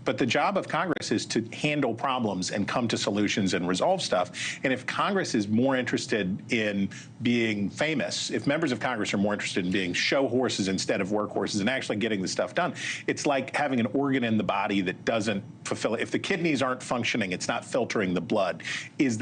But the job of Congress is to handle problems and come to solutions and resolve stuff. And if Congress is more interested in being famous, if members of Congress are more interested in being show horses instead of workhorses and actually getting the stuff done, it's like having an organ in the body that doesn't fulfill it. If the kidneys aren't functioning, it's not filtering the blood. Is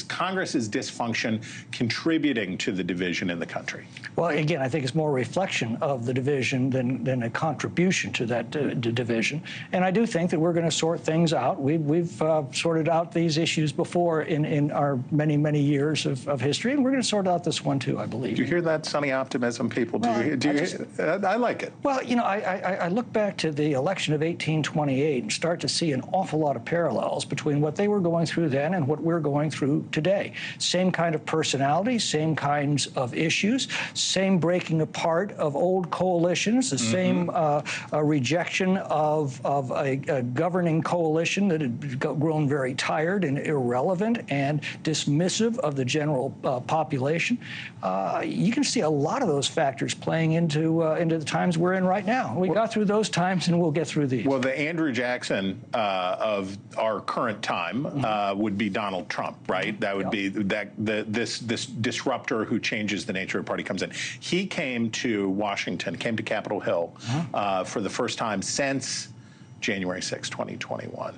Congress's dysfunction contributing to the division in the country? Well, again, I think it's more a reflection of the division than a contribution to that division. And I do think that we're going to sort things out. We've sorted out these issues before in our many years of history, and we're going to sort out this one too, I believe. Do you hear that sunny optimism, people? I like it. Well, you know, I look back to the election of 1828 and start to see an awful lot of parallels between what they were going through then and what we're going through today. Same kind of personalities, same kinds of issues, same breaking apart of old coalitions, the same rejection of a governing coalition that had grown very tired and irrelevant and dismissive of the general population. You can see a lot of those factors playing into the times we're in right now. We got through those times, and we'll get through these. Well, the Andrew Jackson of our current time would be Donald Trump, right? That would be this disruptor who changes the nature of the party comes in. He came to Washington, came to Capitol Hill for the first time since January 6, 2021.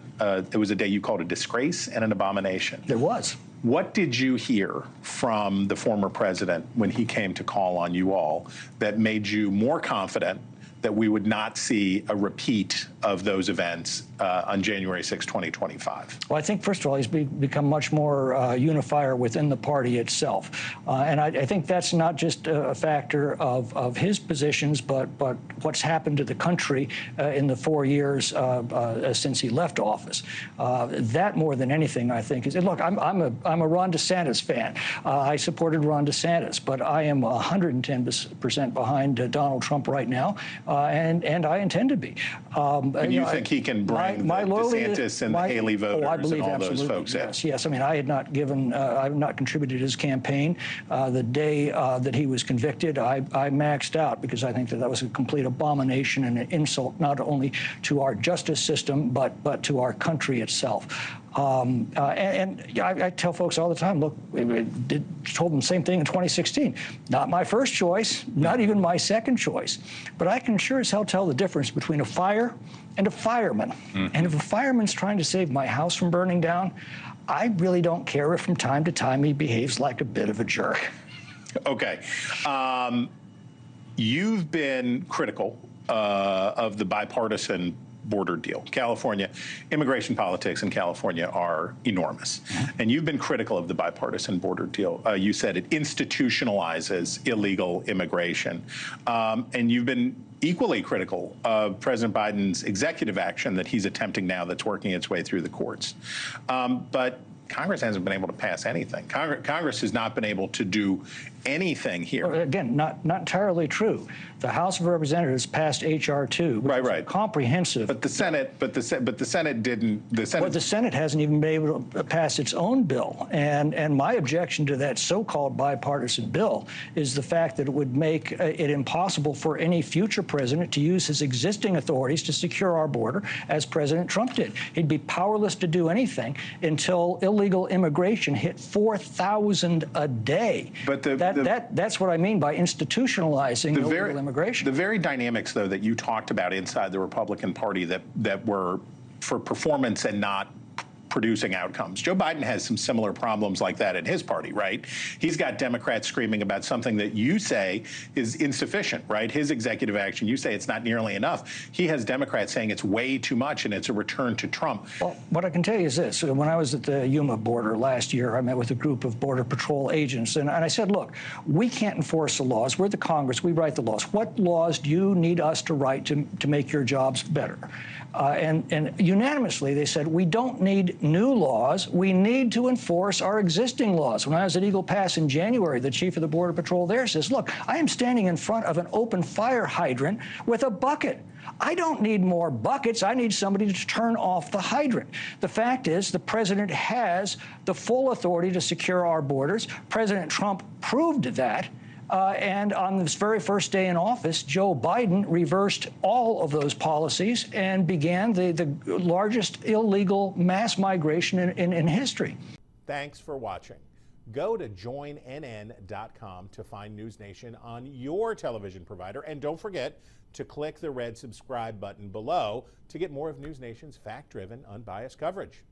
It was a day you called a disgrace and an abomination. There was. What did you hear from the former president when he came to call on you all that made you more confident that we would not see a repeat of those events on January 6, 2025? Well, I think, first of all, he's become much more unifier within the party itself. And I think that's not just a factor of his positions, but what's happened to the country in the 4 years since he left office. That, more than anything, I think, is, look, I'm a Ron DeSantis fan. I supported Ron DeSantis, but I am 110% behind Donald Trump right now, and I intend to be. And you think he can bring DeSantis and the Haley voters and all those folks in? Yes. I mean, I have not contributed to his campaign. The day that he was convicted, I maxed out because I think that was a complete abomination and an insult not only to our justice system, but to our country itself. And I tell folks all the time, look, told them the same thing in 2016. Not my first choice, not even my second choice. But I can sure as hell tell the difference between a fire and a fireman. And if a fireman's trying to save my house from burning down, I really don't care if from time to time he behaves like a bit of a jerk. Okay. You've been critical of the bipartisan border deal. California, immigration politics in California are enormous. And you've been critical of the bipartisan border deal. You said it institutionalizes illegal immigration. And you've been equally critical of President Biden's executive action that he's attempting now that's working its way through the courts. But Congress hasn't been able to pass anything. Congress has not been able to do anything here. Well, again, not entirely true. The House of Representatives passed H.R. 2, which is comprehensive. But the Senate, didn't. Well, the Senate hasn't even been able to pass its own bill. And my objection to that so-called bipartisan bill is the fact that it would make it impossible for any future president to use his existing authorities to secure our border, as President Trump did. He'd be powerless to do anything until illegal immigration hit 4,000 a day. But that's what I mean by institutionalizing illegal immigration. The very dynamics, though, that you talked about inside the Republican Party that were for performance and not producing outcomes. Joe Biden has some similar problems like that in his party, right? He's got Democrats screaming about something that you say is insufficient, right? His executive action, you say it's not nearly enough. He has Democrats saying it's way too much and it's a return to Trump. Well, what I can tell you is this. When I was at the Yuma border last year, I met with a group of Border Patrol agents, and I said, look, we can't enforce the laws. We're the Congress. We write the laws. What laws do you need us to write to make your jobs better? And unanimously, they said, we don't need new laws. We need to enforce our existing laws. When I was at Eagle Pass in January, the chief of the Border Patrol there says, look, I am standing in front of an open fire hydrant with a bucket. I don't need more buckets. I need somebody to turn off the hydrant. The fact is, the president has the full authority to secure our borders. President Trump proved that. And on this very first day in office, Joe Biden reversed all of those policies and began the largest illegal mass migration in history. Thanks for watching. Go to joinnn.com to find NewsNation on your television provider. And don't forget to click the red subscribe button below to get more of NewsNation's fact-driven, unbiased coverage.